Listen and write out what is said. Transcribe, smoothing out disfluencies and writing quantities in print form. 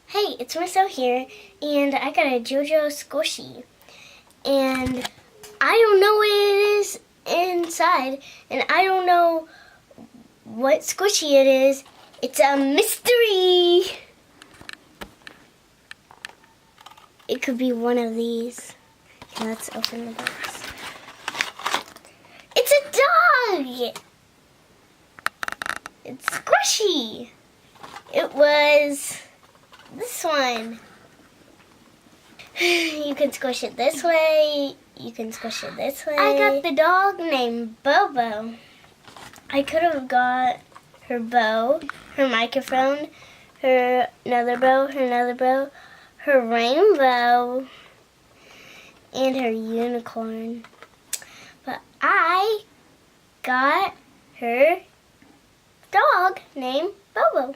Hey, it's Marcel here, and I got a Jojo squishy, and I don't know what it is inside, and I don't know what squishy it is. It's a mystery. It could be one of these. Okay, let's open the box. It's a dog. It's squishy. It was this one. You can squish it this way. You can squish it this way. I got the dog named Bobo. I could have got her bow, her microphone, her another bow, her rainbow, and her unicorn. But I got her dog named Bobo.